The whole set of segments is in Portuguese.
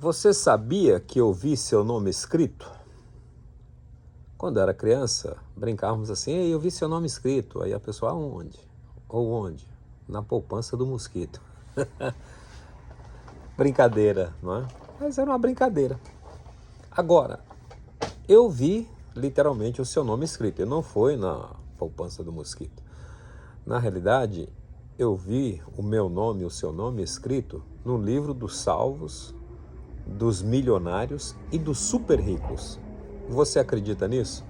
Você sabia que eu vi seu nome escrito? Quando eu era criança, brincávamos assim: "Ei, eu vi seu nome escrito." Aí a pessoa: "Aonde?" Ou "Onde?" "Na poupança do mosquito." Brincadeira, não é? Mas era uma brincadeira. Agora, eu vi literalmente o seu nome escrito, e não foi na poupança do mosquito. Na realidade, eu vi o meu nome, o seu nome escrito no livro dos salvos, dos milionários e dos super ricos. Você acredita nisso?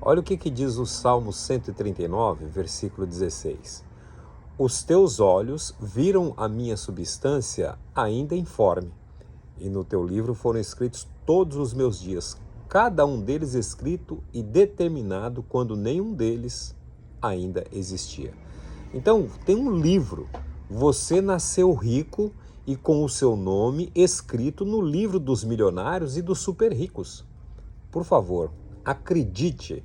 Olha o que diz o Salmo 139, versículo 16. Os teus olhos viram a minha substância ainda informe, e no teu livro foram escritos todos os meus dias, cada um deles escrito e determinado quando nenhum deles ainda existia. Então, tem um livro. Você nasceu rico e com o seu nome escrito no livro dos milionários e dos super ricos. Por favor, acredite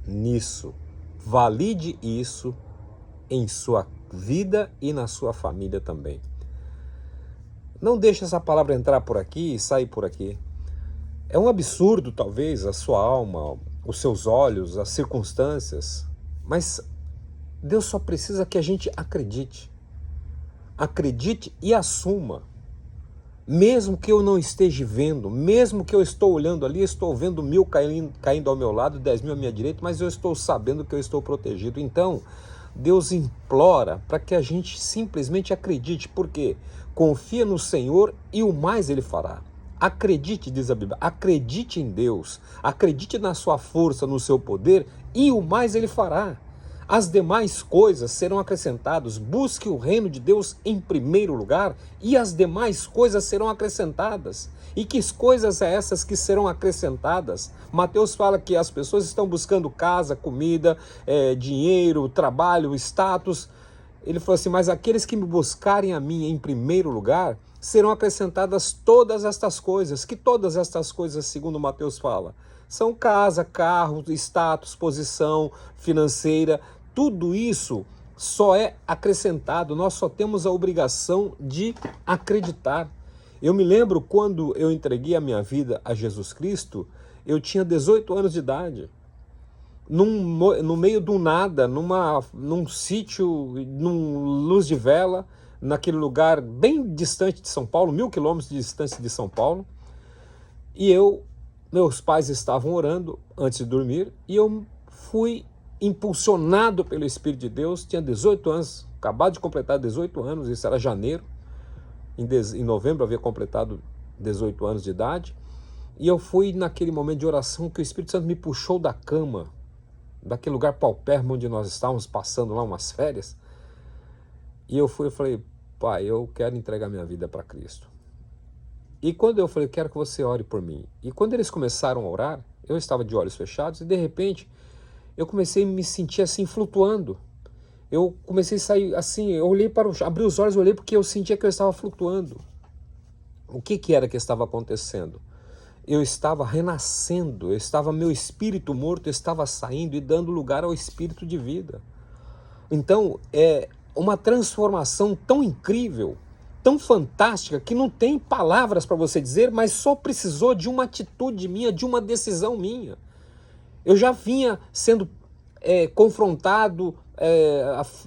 nisso. Valide isso em sua vida e na sua família também. Não deixe essa palavra entrar por aqui e sair por aqui. É um absurdo, talvez, a sua alma, os seus olhos, as circunstâncias, mas Deus só precisa que a gente acredite. Acredite e assuma. Mesmo que eu não esteja vendo, mesmo que eu estou olhando ali, estou vendo 1000 caindo ao meu lado, 10.000 à minha direita, mas eu estou sabendo que eu estou protegido. Então, Deus implora para que a gente simplesmente acredite, porque confia no Senhor e o mais Ele fará. Acredite, diz a Bíblia, acredite em Deus, acredite na sua força, no seu poder e o mais Ele fará. As demais coisas serão acrescentadas. Busque o reino de Deus em primeiro lugar e as demais coisas serão acrescentadas. E que coisas é essas que serão acrescentadas? Mateus fala que as pessoas estão buscando casa, comida, dinheiro, trabalho, status. Ele falou assim: mas aqueles que me buscarem a mim em primeiro lugar, serão acrescentadas todas estas coisas. Que todas estas coisas, segundo Mateus fala, são casa, carro, status, posição financeira. Tudo isso só é acrescentado, nós só temos a obrigação de acreditar. Eu me lembro quando eu entreguei a minha vida a Jesus Cristo, eu tinha 18 anos de idade. No meio do nada, num sítio, num luz de vela, naquele lugar bem distante de São Paulo, 1000 quilômetros de distância de São Paulo, e meus pais estavam orando antes de dormir, e eu fui impulsionado pelo Espírito de Deus, tinha 18 anos, acabado de completar 18 anos, isso era janeiro, em novembro eu havia completado 18 anos de idade, e eu fui naquele momento de oração que o Espírito Santo me puxou da cama, daquele lugar paupérrimo onde nós estávamos passando lá umas férias, e eu falei: pai, eu quero entregar minha vida para Cristo. E quando eu falei: quero que você ore por mim, e quando eles começaram a orar, eu estava de olhos fechados, e de repente eu comecei a me sentir assim, flutuando. Eu comecei a sair assim, eu olhei abri os olhos, olhei porque eu sentia que eu estava flutuando. O que era que estava acontecendo? Eu estava renascendo, meu espírito morto estava saindo e dando lugar ao espírito de vida. Então, é uma transformação tão incrível, tão fantástica, que não tem palavras para você dizer, mas só precisou de uma atitude minha, de uma decisão minha. Eu já vinha sendo confrontado,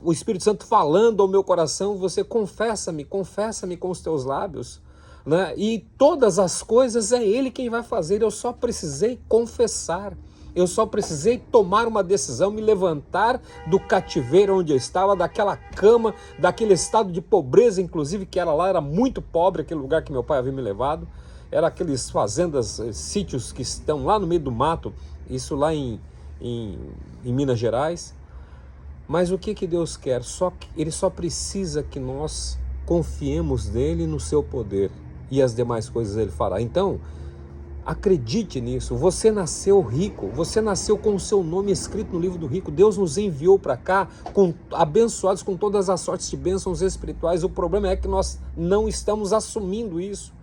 o Espírito Santo falando ao meu coração: você confessa-me com os teus lábios, né? E todas as coisas é Ele quem vai fazer, eu só precisei confessar, eu só precisei tomar uma decisão, me levantar do cativeiro onde eu estava, daquela cama, daquele estado de pobreza, inclusive, que era muito pobre, aquele lugar que meu pai havia me levado, era aqueles fazendas, sítios que estão lá no meio do mato, isso lá em Minas Gerais. Mas o que Deus quer? Ele só precisa que nós confiemos nele, no seu poder, e as demais coisas Ele fará. Então, acredite nisso. Você nasceu rico, você nasceu com o seu nome escrito no livro do rico. Deus nos enviou para cá abençoados com todas as sortes de bênçãos espirituais. O problema é que nós não estamos assumindo isso.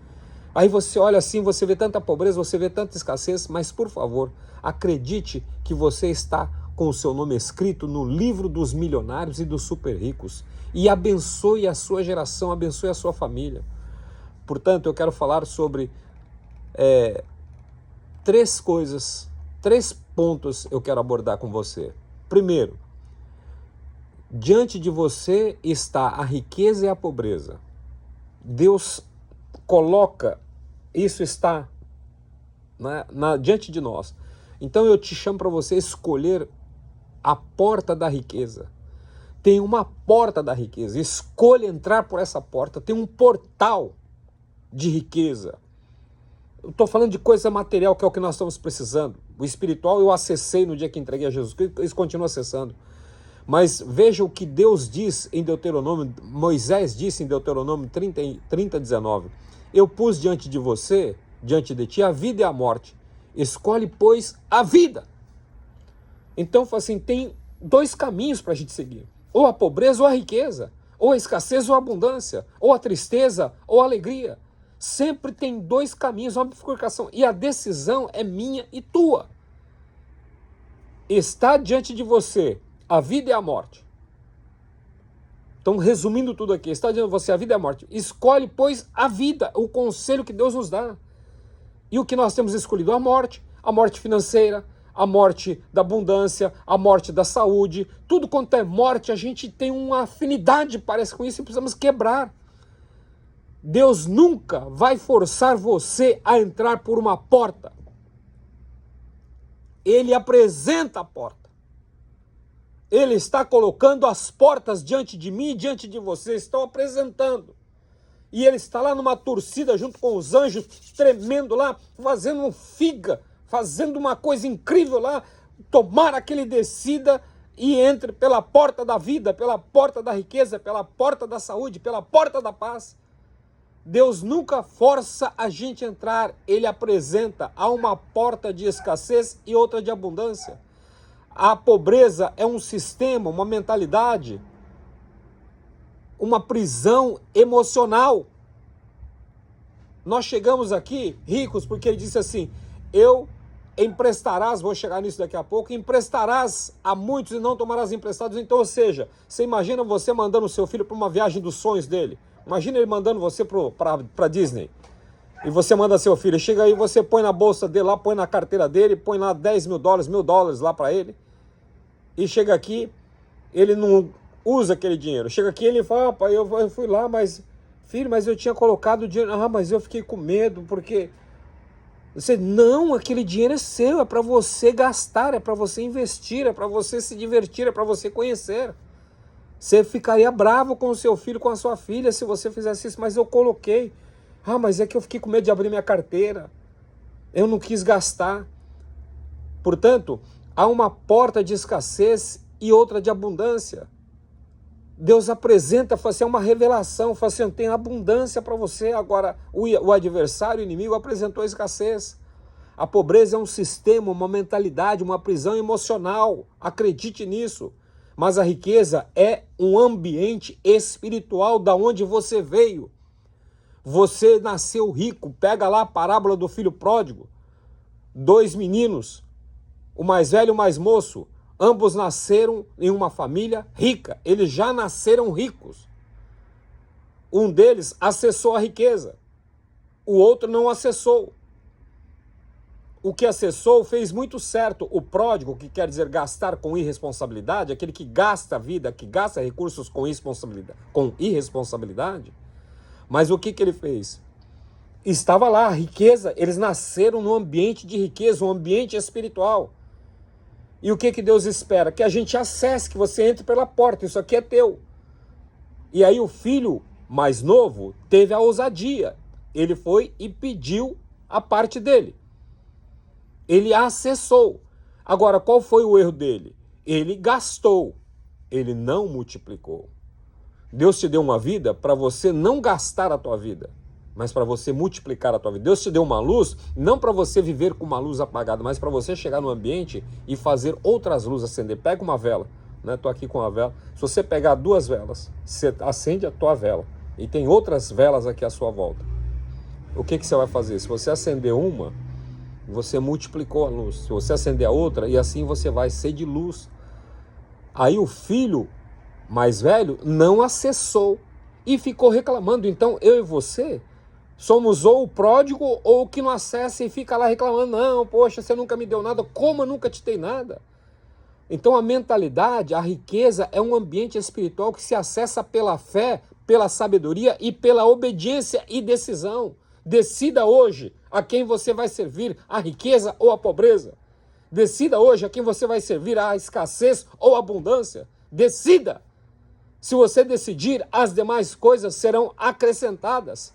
Aí você olha assim, você vê tanta pobreza, você vê tanta escassez, mas por favor, acredite que você está com o seu nome escrito no livro dos milionários e dos super ricos, e abençoe a sua geração, abençoe a sua família. Portanto, eu quero falar sobre três coisas, 3 pontos eu quero abordar com você. Primeiro, diante de você está a riqueza e a pobreza. Deus coloca, isso está diante de nós. Então eu te chamo para você escolher a porta da riqueza. Tem uma porta da riqueza, escolha entrar por essa porta, tem um portal de riqueza. Eu estou falando de coisa material, que é o que nós estamos precisando. O espiritual eu acessei no dia que entreguei a Jesus Cristo, eles continuam acessando. Mas veja o que Deus diz em Deuteronômio, Moisés disse em Deuteronômio 30:19. Eu pus diante de você, diante de ti, a vida e a morte. Escolhe, pois, a vida. Então, assim, tem 2 caminhos para a gente seguir. Ou a pobreza ou a riqueza. Ou a escassez ou a abundância. Ou a tristeza ou a alegria. Sempre tem 2 caminhos, uma bifurcação. E a decisão é minha e tua. Está diante de você a vida e a morte. Então, resumindo tudo aqui, está diante de você a vida e a morte. Escolhe, pois, a vida, o conselho que Deus nos dá. E o que nós temos escolhido? A morte financeira, a morte da abundância, a morte da saúde. Tudo quanto é morte, a gente tem uma afinidade, parece, com isso, e precisamos quebrar. Deus nunca vai forçar você a entrar por uma porta. Ele apresenta a porta. Ele está colocando as portas diante de mim e diante de você, estão apresentando. E ele está lá numa torcida junto com os anjos, tremendo lá, fazendo um figa, fazendo uma coisa incrível lá. Tomara que ele decida e entre pela porta da vida, pela porta da riqueza, pela porta da saúde, pela porta da paz. Deus nunca força a gente a entrar, ele apresenta. Há uma porta de escassez e outra de abundância. A pobreza é um sistema, uma mentalidade, uma prisão emocional. Nós chegamos aqui ricos porque ele disse assim, eu emprestarás, vou chegar nisso daqui a pouco, emprestarás a muitos e não tomarás emprestados. Então, ou seja, você imagina você mandando o seu filho para uma viagem dos sonhos dele. Imagina ele mandando você para Disney. E você manda seu filho, chega aí, você põe na bolsa dele lá, põe na carteira dele, põe lá $10 mil, $1.000 lá para ele. E chega aqui, ele não usa aquele dinheiro. Chega aqui, ele fala, pai, eu fui lá, mas, filho, mas eu tinha colocado o dinheiro. Ah, mas eu fiquei com medo, porque... Você, não, aquele dinheiro é seu, é para você gastar, é para você investir, é para você se divertir, é para você conhecer. Você ficaria bravo com o seu filho, com a sua filha, se você fizesse isso, mas eu coloquei. Ah, mas é que eu fiquei com medo de abrir minha carteira. Eu não quis gastar. Portanto, há uma porta de escassez e outra de abundância. Deus apresenta, fala assim, é uma revelação, fala assim, tem abundância para você. Agora, o adversário, o inimigo, apresentou a escassez. A pobreza é um sistema, uma mentalidade, uma prisão emocional. Acredite nisso. Mas a riqueza é um ambiente espiritual da onde você veio. Você nasceu rico. Pega lá a parábola do filho pródigo. 2 meninos, o mais velho e o mais moço, ambos nasceram em uma família rica. Eles já nasceram ricos. Um deles acessou a riqueza. O outro não acessou. O que acessou fez muito certo. O pródigo, que quer dizer gastar com irresponsabilidade, aquele que gasta a vida, que gasta recursos com irresponsabilidade. Mas o que ele fez? Estava lá a riqueza, eles nasceram num ambiente de riqueza, um ambiente espiritual. E o que Deus espera? Que a gente acesse, que você entre pela porta, isso aqui é teu. E aí o filho mais novo teve a ousadia. Ele foi e pediu a parte dele. Ele acessou. Agora, qual foi o erro dele? Ele gastou. Ele não multiplicou. Deus te deu uma vida para você não gastar a tua vida, mas para você multiplicar a tua vida. Deus te deu uma luz, não para você viver com uma luz apagada, mas para você chegar no ambiente e fazer outras luzes acender. Pega uma vela, né? Estou aqui com a vela. Se você pegar 2 velas, você acende a tua vela. E tem outras velas aqui à sua volta. O que você vai fazer? Se você acender uma, você multiplicou a luz. Se você acender a outra, e assim você vai ser de luz. Aí o filho mais velho não acessou e ficou reclamando. Então eu e você Somos ou o pródigo ou o que não acessa e fica lá reclamando, não, poxa, você nunca me deu nada, como eu nunca te dei nada? Então a mentalidade, a riqueza é um ambiente espiritual que se acessa pela fé, pela sabedoria e pela obediência e decisão. Decida hoje a quem você vai servir, a riqueza ou a pobreza. Decida hoje a quem você vai servir, a escassez ou a abundância. Decida. Se você decidir, as demais coisas serão acrescentadas.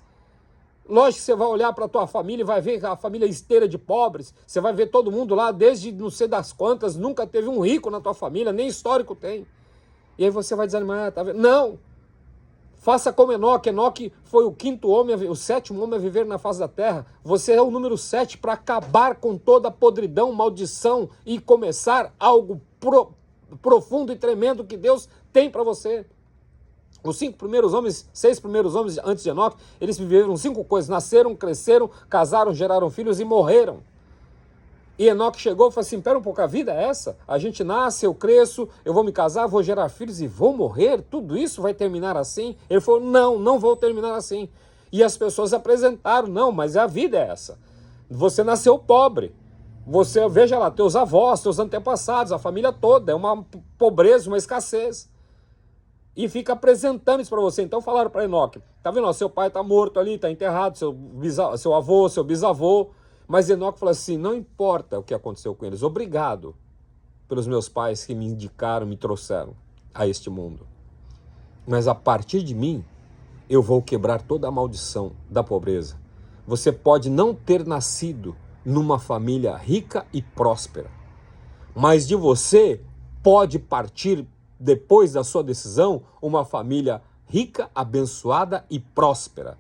Lógico que você vai olhar para a tua família e vai ver a família esteira de pobres, você vai ver todo mundo lá, desde não sei das quantas, nunca teve um rico na tua família, nem histórico tem. E aí você vai desanimar, tá vendo? Não! Faça como Enoque. Enoque foi o quinto homem, o sétimo homem a viver na face da terra. Você é o número 7 para acabar com toda a podridão, maldição e começar algo profundo e tremendo que Deus tem para você. Os 5 primeiros homens, 6 primeiros homens antes de Enoque, eles viveram 5 coisas. Nasceram, cresceram, casaram, geraram filhos e morreram. E Enoque chegou e falou assim, pera um pouco, a vida é essa? A gente nasce, eu cresço, eu vou me casar, vou gerar filhos e vou morrer? Tudo isso vai terminar assim? Ele falou, não, não vou terminar assim. E as pessoas apresentaram, não, mas a vida é essa. Você nasceu pobre. Você, veja lá, teus avós, teus antepassados, a família toda, é uma pobreza, uma escassez. E fica apresentando isso para você. Então falaram para Enoque, tá vendo, ó, seu pai está morto ali, está enterrado, seu avô, seu bisavô. Mas Enoque falou assim, não importa o que aconteceu com eles, obrigado pelos meus pais que me indicaram, me trouxeram a este mundo. Mas a partir de mim, eu vou quebrar toda a maldição da pobreza. Você pode não ter nascido numa família rica e próspera, mas de você pode partir, depois da sua decisão, uma família rica, abençoada e próspera.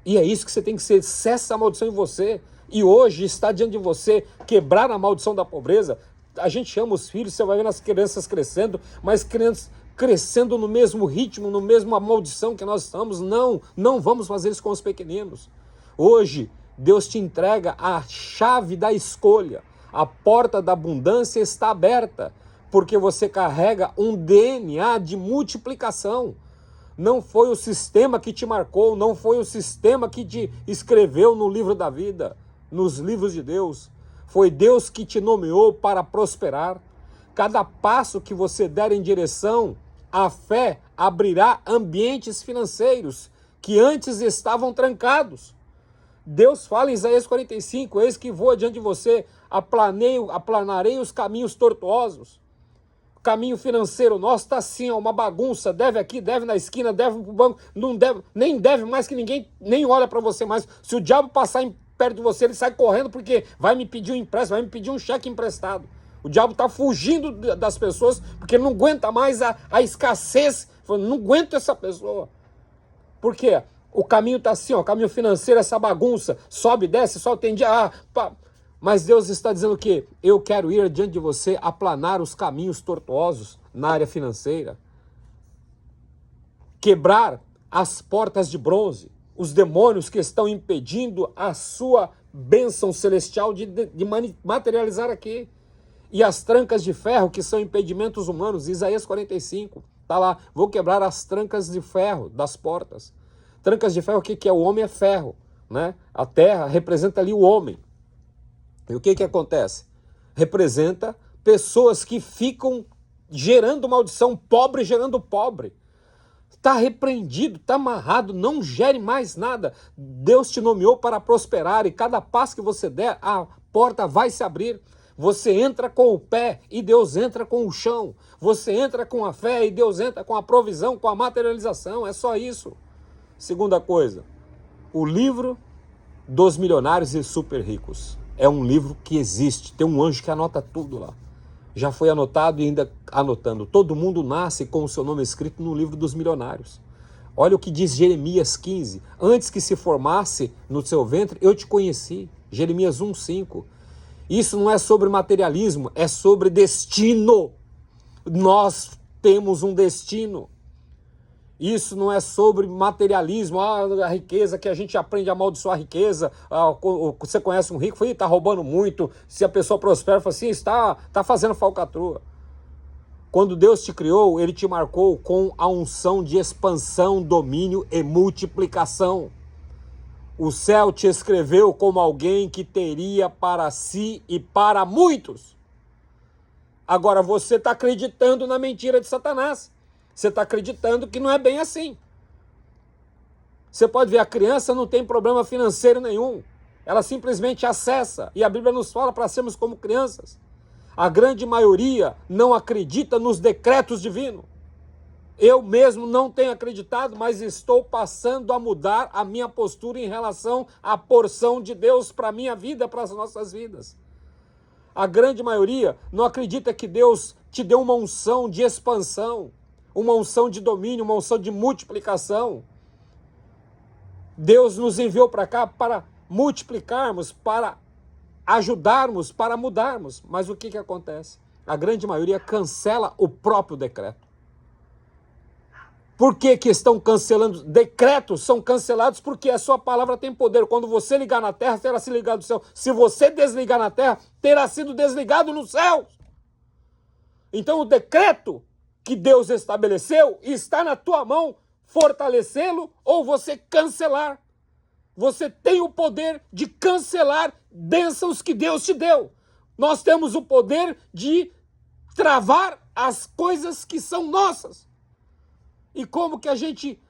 E é isso que você tem que ser, cessa a maldição em você. E hoje está diante de você quebrar a maldição da pobreza. A gente ama os filhos, você vai ver as crianças crescendo, mas crianças crescendo no mesmo ritmo, no mesmo maldição que nós estamos. Não, não vamos fazer isso com os pequeninos. Hoje, Deus te entrega a chave da escolha. A porta da abundância está aberta, porque você carrega um DNA de multiplicação. Não foi o sistema que te marcou, não foi o sistema que te escreveu no livro da vida, nos livros de Deus. Foi Deus que te nomeou para prosperar. Cada passo que você der em direção à fé abrirá ambientes financeiros que antes estavam trancados. Deus fala em Isaías 45, eis que vou adiante de você, aplanarei os caminhos tortuosos. O caminho financeiro nosso está assim, ó, uma bagunça, deve aqui, deve na esquina, deve pro banco, não deve, nem deve mais que ninguém nem olha para você mais. Se o diabo passar perto de você, ele sai correndo porque vai me pedir um empréstimo, vai me pedir um cheque emprestado. O diabo está fugindo das pessoas porque ele não aguenta mais a escassez, não aguento essa pessoa. Por quê? O caminho está assim, ó, o caminho financeiro, essa bagunça, sobe, desce, só tem dia, Mas Deus está dizendo que eu quero ir diante de você, aplanar os caminhos tortuosos na área financeira, quebrar as portas de bronze, os demônios que estão impedindo a sua bênção celestial de materializar aqui, e as trancas de ferro que são impedimentos humanos. Isaías 45, está lá, vou quebrar as trancas de ferro das portas. Trancas de ferro, o que é? O homem é ferro, né? A terra representa ali o homem. E o que acontece? Representa pessoas que ficam gerando maldição, pobre gerando pobre. Está repreendido, está amarrado, não gere mais nada. Deus te nomeou para prosperar e cada passo que você der, a porta vai se abrir. Você entra com o pé e Deus entra com o chão. Você entra com a fé e Deus entra com a provisão, com a materialização. É só isso. Segunda coisa, o livro dos milionários e super ricos. É um livro que existe, tem um anjo que anota tudo lá. Já foi anotado e ainda anotando. Todo mundo nasce com o seu nome escrito no livro dos milionários. Olha o que diz Jeremias 15. Antes que se formasse no seu ventre, eu te conheci. Jeremias 1:5. Isso não é sobre materialismo, é sobre destino. Nós temos um destino. Isso não é sobre materialismo, a riqueza, que a gente aprende a amaldiçoar a riqueza. Você conhece um rico, está roubando muito. Se a pessoa prospera, fala assim, está fazendo falcatrua. Quando Deus te criou, Ele te marcou com a unção de expansão, domínio e multiplicação. O céu te escreveu como alguém que teria para si e para muitos. Agora você está acreditando na mentira de Satanás. Você está acreditando que não é bem assim. Você pode ver, a criança não tem problema financeiro nenhum. Ela simplesmente acessa. E a Bíblia nos fala para sermos como crianças. A grande maioria não acredita nos decretos divinos. Eu mesmo não tenho acreditado, mas estou passando a mudar a minha postura em relação à porção de Deus para a minha vida, para as nossas vidas. A grande maioria não acredita que Deus te deu uma unção de expansão, uma unção de domínio, uma unção de multiplicação. Deus nos enviou para cá para multiplicarmos, para ajudarmos, para mudarmos. Mas o que acontece? A grande maioria cancela o próprio decreto. Por que estão cancelando? Decretos são cancelados porque a sua palavra tem poder. Quando você ligar na terra, terá se ligado no céu. Se você desligar na terra, terá sido desligado no céu. Então o decreto que Deus estabeleceu está na tua mão fortalecê-lo ou você cancelar. Você tem o poder de cancelar bênçãos que Deus te deu. Nós temos o poder de travar as coisas que são nossas. E como que a gente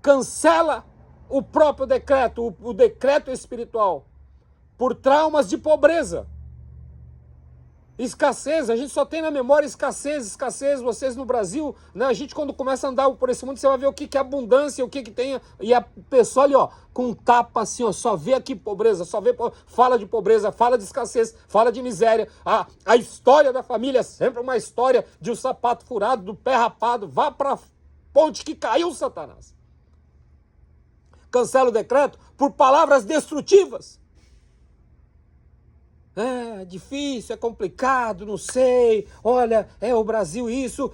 cancela o próprio decreto, o decreto espiritual? Por traumas de pobreza. Escassez, a gente só tem na memória escassez. Vocês no Brasil, né? A gente quando começa a andar por esse mundo, você vai ver o que é abundância, o que tem. E a pessoa ali, ó, com um tapa assim, ó, só vê aqui pobreza, fala de pobreza, fala de escassez, fala de miséria. A história da família é sempre uma história de um sapato furado, do pé rapado. Vá para ponte que caiu, Satanás. Cancela o decreto por palavras destrutivas. É difícil, é complicado, não sei. Olha, o Brasil isso.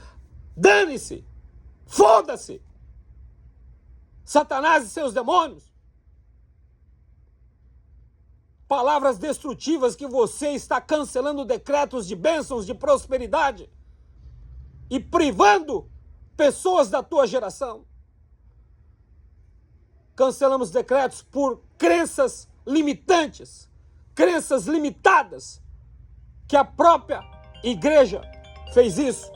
Dane-se! Foda-se! Satanás e seus demônios. Palavras destrutivas que você está cancelando decretos de bênçãos, de prosperidade e privando pessoas da tua geração. Cancelamos decretos por crenças limitantes, crenças limitadas, que a própria igreja fez isso.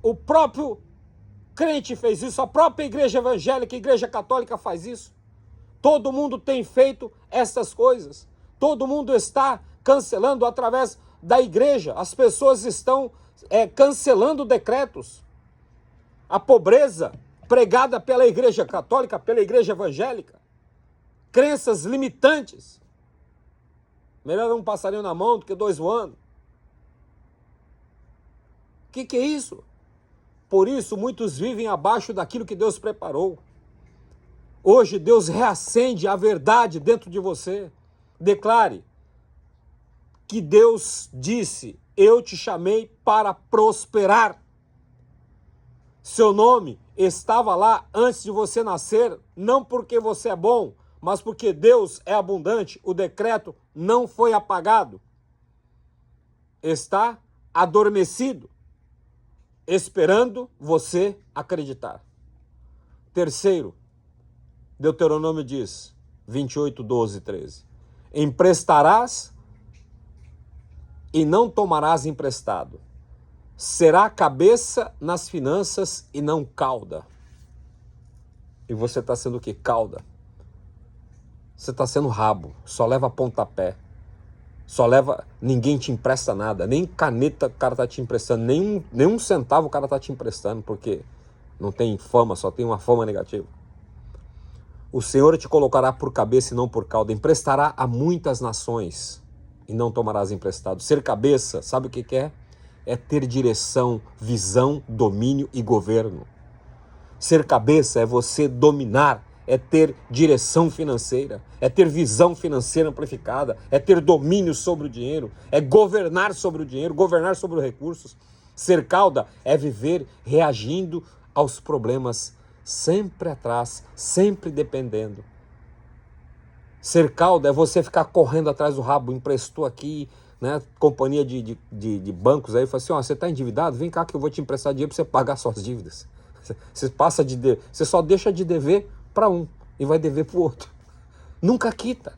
O próprio crente fez isso, a própria igreja evangélica, a igreja católica faz isso. Todo mundo tem feito essas coisas. Todo mundo está cancelando através da igreja. As pessoas estão cancelando decretos. A pobreza pregada pela igreja católica, pela igreja evangélica. Crenças limitantes. Melhor um passarinho na mão do que dois voando. O que é isso? Por isso, muitos vivem abaixo daquilo que Deus preparou. Hoje, Deus reacende a verdade dentro de você. Declare que Deus disse: eu te chamei para prosperar. Seu nome estava lá antes de você nascer, não porque você é bom, mas porque Deus é abundante. O decreto não foi apagado. Está adormecido, esperando você acreditar. Terceiro, Deuteronômio diz, 28, 12, 13. Emprestarás e não tomarás emprestado. Será cabeça nas finanças e não cauda. E você está sendo o quê? Cauda. Você está sendo rabo, só leva pontapé. Ninguém te empresta nada, nem caneta o cara está te emprestando, nenhum centavo o cara está te emprestando, porque não tem fama, só tem uma fama negativa. O Senhor te colocará por cabeça e não por cauda, emprestará a muitas nações e não tomarás emprestado. Ser cabeça, sabe o que é? É ter direção, visão, domínio e governo. Ser cabeça é você dominar, é ter direção financeira, é ter visão financeira amplificada, é ter domínio sobre o dinheiro, é governar sobre o dinheiro, governar sobre os recursos. Ser cauda é viver reagindo aos problemas, sempre atrás, sempre dependendo. Ser cauda é você ficar correndo atrás do rabo, emprestou aqui, né? Companhia de bancos aí, fala assim, você está endividado? Vem cá que eu vou te emprestar dinheiro para você pagar suas dívidas. Você só deixa de dever para um, e vai dever para o outro. Nunca quita.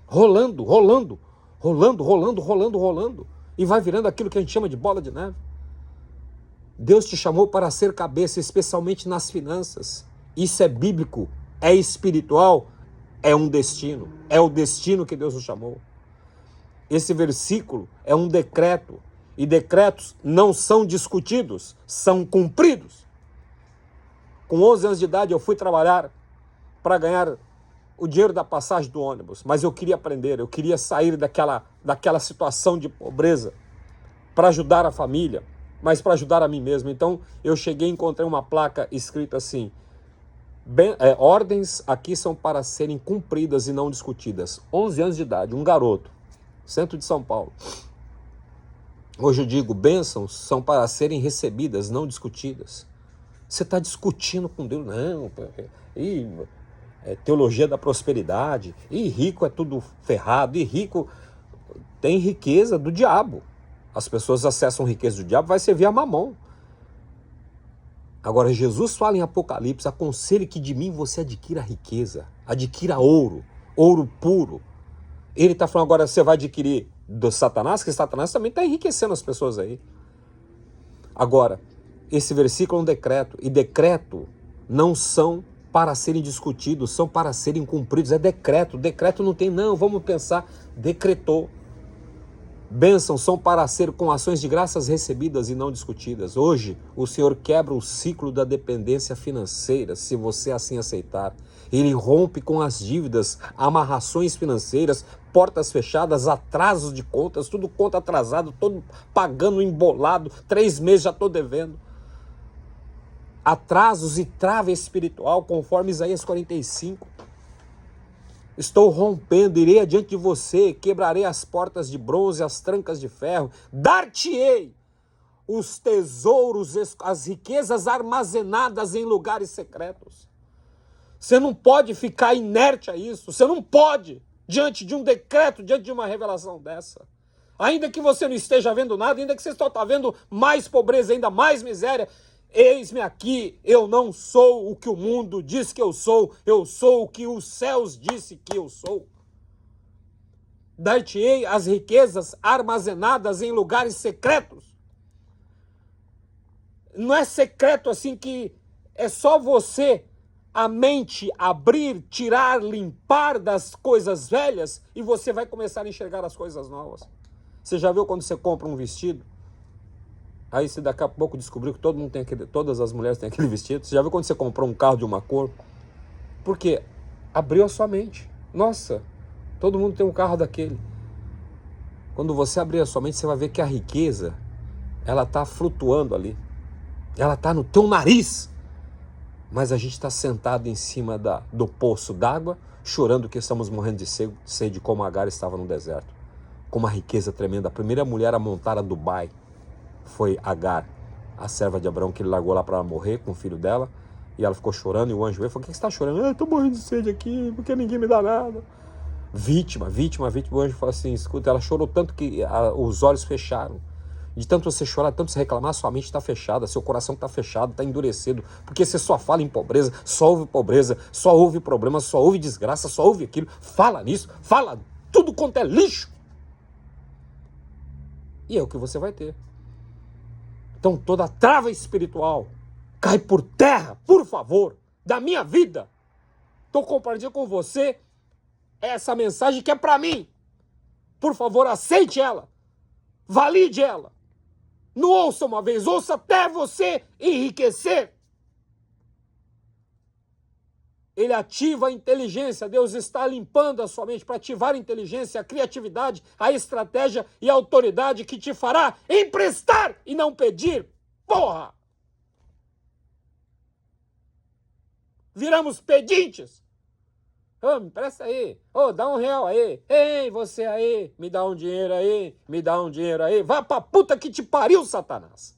Rolando, rolando, rolando, rolando, rolando, rolando. E vai virando aquilo que a gente chama de bola de neve. Deus te chamou para ser cabeça, especialmente nas finanças. Isso é bíblico, é espiritual, é um destino. É o destino que Deus nos chamou. Esse versículo é um decreto. E decretos não são discutidos, são cumpridos. Com 11 anos de idade eu fui trabalhar para ganhar o dinheiro da passagem do ônibus. Mas eu queria aprender, eu queria sair daquela situação de pobreza para ajudar a família, mas para ajudar a mim mesmo. Então eu cheguei e encontrei uma placa escrita assim: ordens aqui são para serem cumpridas e não discutidas. 11 anos de idade, um garoto, centro de São Paulo. Hoje eu digo, bênçãos são para serem recebidas, não discutidas. Você está discutindo com Deus, não, teologia da prosperidade, e rico é tudo ferrado, e rico tem riqueza do diabo. As pessoas acessam riqueza do diabo, vai servir a mamão. Agora, Jesus fala em Apocalipse: aconselhe que de mim você adquira riqueza, adquira ouro, ouro puro. Ele está falando agora, você vai adquirir do Satanás, que Satanás também está enriquecendo as pessoas aí. Agora, esse versículo é um decreto, e decreto não são para serem discutidos, são para serem cumpridos. É decreto, decreto não tem, não, vamos pensar, decretou. Bênçãos são para ser com ações de graças recebidas e não discutidas. Hoje, o Senhor quebra o ciclo da dependência financeira, se você assim aceitar. Ele rompe com as dívidas, amarrações financeiras, portas fechadas, atrasos de contas, tudo conta atrasado, todo pagando embolado, 3 meses já estou devendo. Atrasos e trava espiritual, conforme Isaías 45. Estou rompendo, irei adiante de você, quebrarei as portas de bronze, as trancas de ferro, dar-te-ei os tesouros, as riquezas armazenadas em lugares secretos. Você não pode ficar inerte a isso, você não pode, diante de um decreto, diante de uma revelação dessa. Ainda que você não esteja vendo nada, ainda que você só está vendo mais pobreza, ainda mais miséria, eis-me aqui, eu não sou o que o mundo diz que eu sou o que os céus disse que eu sou. Dar-te-ei as riquezas armazenadas em lugares secretos. Não é secreto assim que é só você, a mente, abrir, tirar, limpar das coisas velhas e você vai começar a enxergar as coisas novas. Você já viu quando você compra um vestido? Aí você daqui a pouco descobriu que todo mundo tem todas as mulheres têm aquele vestido. Você já viu quando você comprou um carro de uma cor? Porque abriu a sua mente. Nossa, todo mundo tem um carro daquele. Quando você abrir a sua mente, você vai ver que a riqueza, ela está flutuando ali. Ela está no teu nariz. Mas a gente está sentado em cima do poço d'água, chorando que estamos morrendo de sede, como Agar estava no deserto. Com uma riqueza tremenda. A primeira mulher a montar a Dubai foi Agar, a serva de Abraão, que ele largou lá para morrer com o filho dela, e ela ficou chorando, e o anjo veio e falou: o que você está chorando? Eu estou morrendo de sede aqui, porque ninguém me dá nada. Vítima. O anjo falou assim: escuta, ela chorou tanto que os olhos fecharam. De tanto você chorar, tanto você reclamar, sua mente está fechada, seu coração está fechado, está endurecido, porque você só fala em pobreza, só ouve problema, só ouve desgraça, só ouve aquilo, fala nisso, fala tudo quanto é lixo. E é o que você vai ter. Então toda trava espiritual cai por terra, por favor, da minha vida. Estou compartilhando com você essa mensagem que é para mim. Por favor, aceite ela, valide ela. Não ouça uma vez, ouça até você enriquecer. Ele ativa a inteligência, Deus está limpando a sua mente para ativar a inteligência, a criatividade, a estratégia e a autoridade que te fará emprestar e não pedir. Porra! Viramos pedintes. Ô, me empresta aí. Ô, dá R$1 aí. Ei, você aí, me dá um dinheiro aí, me dá um dinheiro aí. Vá pra puta que te pariu, Satanás.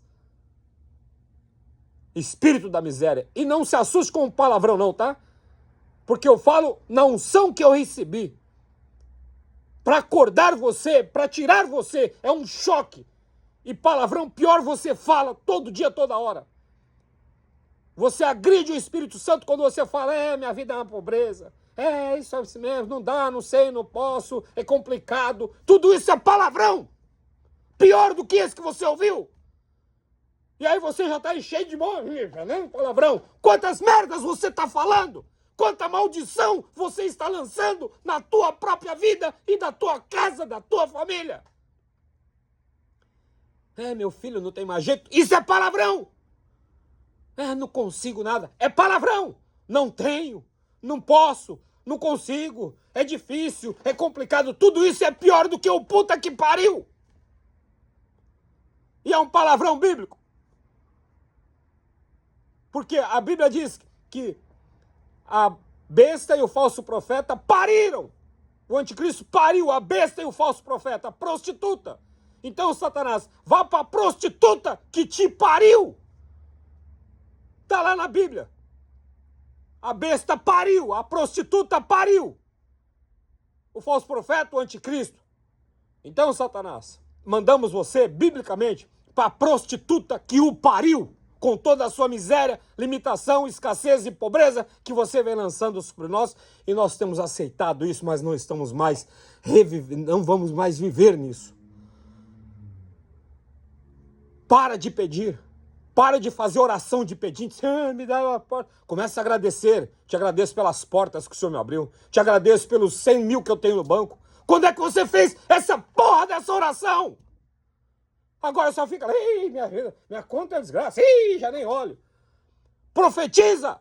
Espírito da miséria. E não se assuste com um palavrão não, tá? Porque eu falo na unção que eu recebi. Para acordar você, para tirar você, é um choque. E palavrão pior você fala todo dia, toda hora. Você agride o Espírito Santo quando você fala, minha vida é uma pobreza. Isso é assim mesmo, não dá, não sei, não posso, é complicado. Tudo isso é palavrão. Pior do que esse que você ouviu. E aí você já está cheio de palavrão. Quantas merdas você está falando? Quanta maldição você está lançando na tua própria vida e da tua casa, da tua família. Meu filho não tem mais jeito. Isso é palavrão. Não consigo nada. É palavrão. Não tenho, não posso, não consigo, é difícil, é complicado. Tudo isso é pior do que o puta que pariu. E é um palavrão bíblico. Porque a Bíblia diz que a besta e o falso profeta pariram. O anticristo pariu a besta e o falso profeta, a prostituta. Então, Satanás, vá para a prostituta que te pariu. Está lá na Bíblia. A besta pariu, a prostituta pariu. O falso profeta, o anticristo. Então, Satanás, mandamos você, biblicamente, para a prostituta que o pariu, com toda a sua miséria, limitação, escassez e pobreza que você vem lançando sobre nós, e nós temos aceitado isso, mas não estamos mais não vamos mais viver nisso. Para de pedir. Para de fazer oração de pedinte. Me dá uma porta. Começa a agradecer. Te agradeço pelas portas que o Senhor me abriu. Te agradeço pelos 100 mil que eu tenho no banco. Quando é que você fez essa porra dessa oração? Agora só fica, minha conta é desgraça. Já nem olho. Profetiza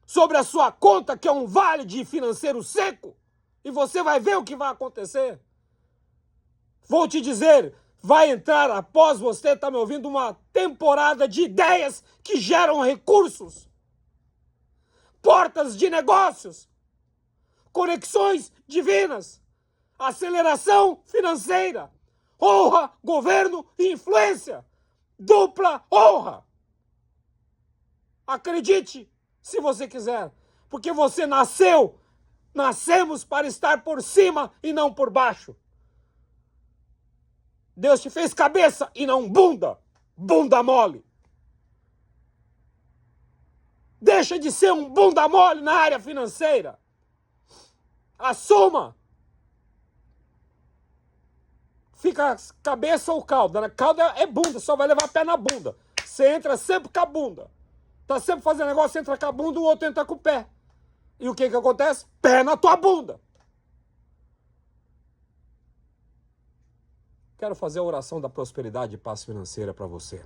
sobre a sua conta, que é um vale de financeiro seco. E você vai ver o que vai acontecer. Vou te dizer, vai entrar, após você estar me ouvindo, uma temporada de ideias que geram recursos. Portas de negócios. Conexões divinas. Aceleração financeira. Honra, governo e influência. Dupla honra. Acredite, se você quiser. Porque você nascemos para estar por cima e não por baixo. Deus te fez cabeça e não bunda. Bunda mole. Deixa de ser um bunda mole na área financeira. Assuma. Fica cabeça ou cauda. Na cauda é bunda, só vai levar pé na bunda. Você entra sempre com a bunda. Tá sempre fazendo negócio, entra com a bunda, o outro entra com o pé. E o que acontece? Pé na tua bunda. Quero fazer a oração da prosperidade e paz financeira para você.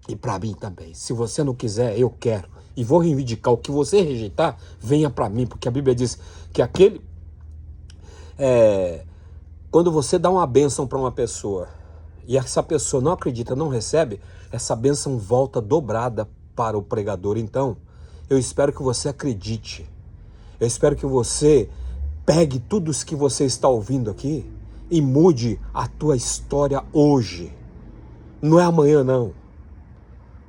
E para mim também. Se você não quiser, eu quero. E vou reivindicar. O que você rejeitar, venha para mim. Porque a Bíblia diz que quando você dá uma bênção para uma pessoa e essa pessoa não acredita, não recebe, essa bênção volta dobrada para o pregador. Então, eu espero que você acredite. Eu espero que você pegue tudo isso que você está ouvindo aqui e mude a tua história hoje. Não é amanhã, não.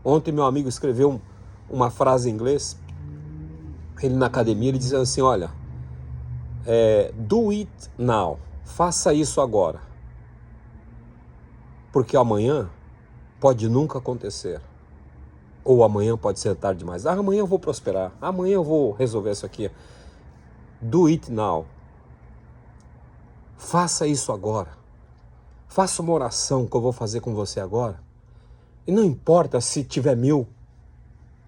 Ontem meu amigo escreveu uma frase em inglês. Ele na academia, ele dizia assim, olha, do it now. Faça isso agora. Porque amanhã pode nunca acontecer. Ou amanhã pode ser tarde demais. Amanhã eu vou prosperar. Amanhã eu vou resolver isso aqui. Do it now. Faça isso agora. Faça uma oração que eu vou fazer com você agora. E não importa se tiver 1000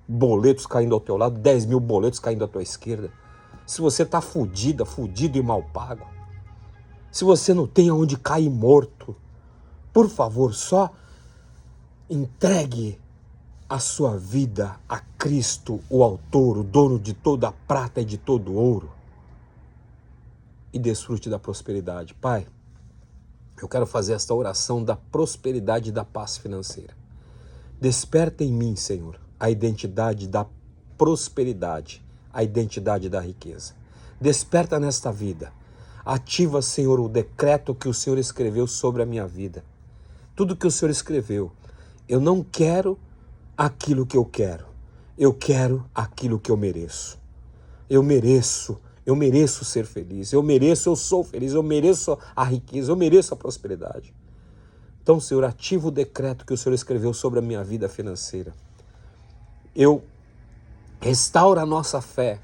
boletos caindo ao teu lado, 10 mil boletos caindo à tua esquerda. Se você está fudido e mal pago. Se você não tem aonde cair morto. Por favor, só entregue a sua vida a Cristo, o autor, o dono de toda a prata e de todo o ouro. E desfrute da prosperidade. Pai, eu quero fazer esta oração da prosperidade e da paz financeira. Desperta em mim, Senhor, a identidade da prosperidade, a identidade da riqueza. Desperta nesta vida. Ativa, Senhor, o decreto que o Senhor escreveu sobre a minha vida. Tudo que o Senhor escreveu. Eu não quero aquilo que eu quero. Eu quero aquilo que eu mereço. Eu mereço ser feliz. Eu sou feliz. Eu mereço a riqueza. Eu mereço a prosperidade. Então, Senhor, ativa o decreto que o Senhor escreveu sobre a minha vida financeira. Eu Restaura a nossa fé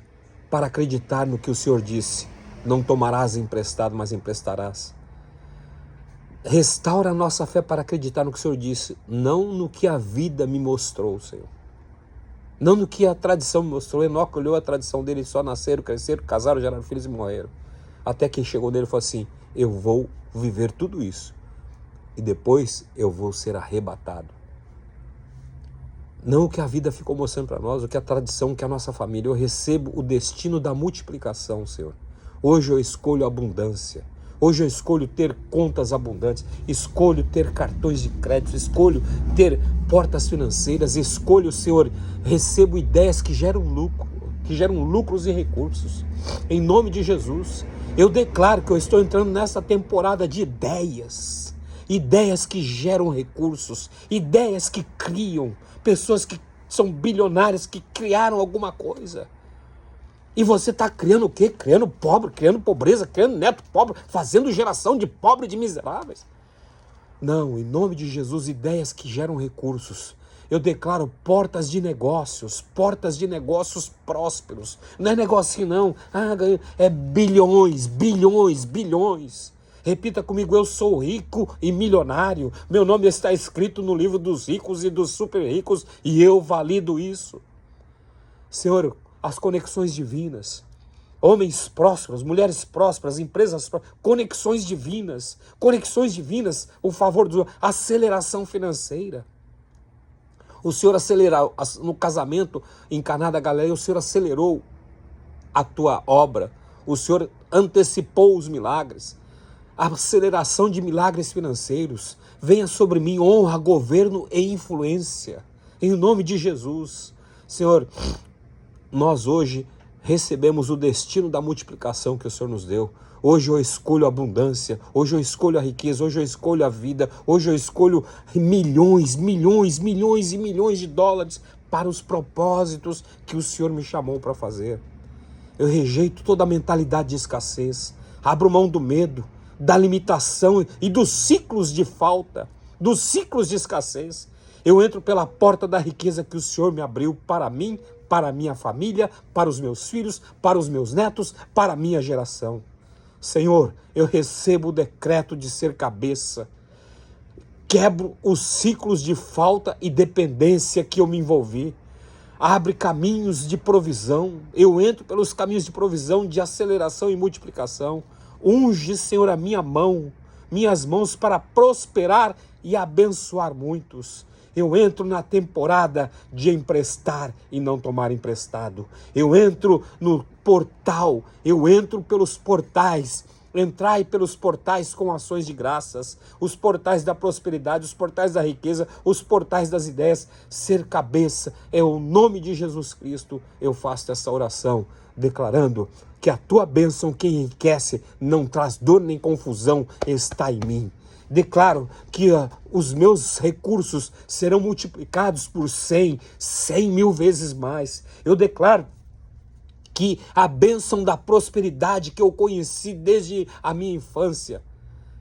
para acreditar no que o Senhor disse. Não tomarás emprestado, mas emprestarás. Restaura a nossa fé para acreditar no que o Senhor disse, não no que a vida me mostrou, Senhor. Não no que a tradição me mostrou. Enoque olhou a tradição dele, só nasceram, cresceram, casaram, geraram filhos e morreram. Até que chegou nele e falou assim, eu vou viver tudo isso. E depois eu vou ser arrebatado. Não o que a vida ficou mostrando para nós, o que a tradição, o que a nossa família. Eu recebo o destino da multiplicação, Senhor. Hoje eu escolho abundância. Hoje eu escolho ter contas abundantes, escolho ter cartões de crédito, escolho ter portas financeiras, escolho, Senhor, recebo ideias que geram lucro, que geram lucros e recursos. Em nome de Jesus, eu declaro que eu estou entrando nessa temporada de ideias, ideias que geram recursos, ideias que criam, pessoas que são bilionárias, que criaram alguma coisa. E você está criando o quê? Criando pobre, criando pobreza, criando neto pobre, fazendo geração de pobre e de miseráveis. Não, em nome de Jesus, ideias que geram recursos. Eu declaro portas de negócios prósperos. Não é negocinho não, é bilhões, bilhões, bilhões. Repita comigo, eu sou rico e milionário. Meu nome está escrito no livro dos ricos e dos super ricos e eu valido isso. Senhor, as conexões divinas, homens prósperos, mulheres prósperas, empresas prósperas, conexões divinas, o favor do aceleração financeira. O Senhor acelerou, no casamento em Caná da Galileia, o Senhor acelerou a tua obra, o Senhor antecipou os milagres, a aceleração de milagres financeiros, venha sobre mim honra, governo e influência, em nome de Jesus. Senhor, nós hoje recebemos o destino da multiplicação que o Senhor nos deu. Hoje eu escolho a abundância, hoje eu escolho a riqueza, hoje eu escolho a vida, hoje eu escolho milhões, milhões, milhões e milhões de dólares para os propósitos que o Senhor me chamou para fazer. Eu rejeito toda a mentalidade de escassez, abro mão do medo, da limitação e dos ciclos de falta, dos ciclos de escassez. Eu entro pela porta da riqueza que o Senhor me abriu para mim, para a minha família, para os meus filhos, para os meus netos, para a minha geração. Senhor, eu recebo o decreto de ser cabeça. Quebro os ciclos de falta e dependência que eu me envolvi. Abre caminhos de provisão. Eu entro pelos caminhos de provisão, de aceleração e multiplicação. Unge, Senhor, a minha mão, minhas mãos para prosperar e abençoar muitos. Eu entro na temporada de emprestar e não tomar emprestado. Eu entro no portal, eu entro pelos portais. Entrai pelos portais com ações de graças, os portais da prosperidade, os portais da riqueza, os portais das ideias. Ser cabeça é o nome de Jesus Cristo. Eu faço essa oração declarando que a tua bênção que enriquece, não traz dor nem confusão, está em mim. Declaro que os meus recursos serão multiplicados por 100 mil vezes mais. Eu declaro que a bênção da prosperidade que eu conheci desde a minha infância,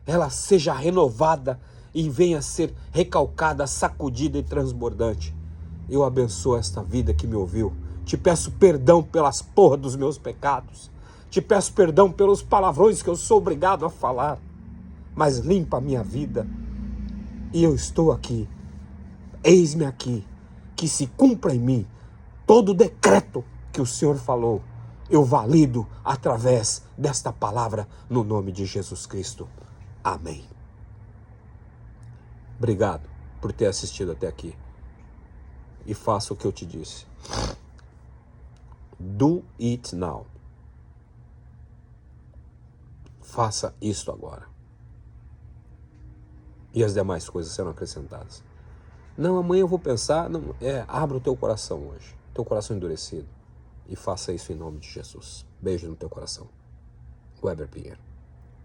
ela seja renovada e venha a ser recalcada, sacudida e transbordante. Eu abençoo esta vida que me ouviu. Te peço perdão pelas porras dos meus pecados. Te peço perdão pelos palavrões que eu sou obrigado a falar. Mas limpa a minha vida, e eu estou aqui, eis-me aqui, que se cumpra em mim todo o decreto que o Senhor falou, eu valido através desta palavra, no nome de Jesus Cristo. Amém. Obrigado por ter assistido até aqui, e faça o que eu te disse. Do it now. Faça isto agora. E as demais coisas serão acrescentadas. Não, amanhã eu vou pensar. Não, abra o teu coração hoje. Teu coração endurecido. E faça isso em nome de Jesus. Beijo no teu coração. Weber Pinheiro.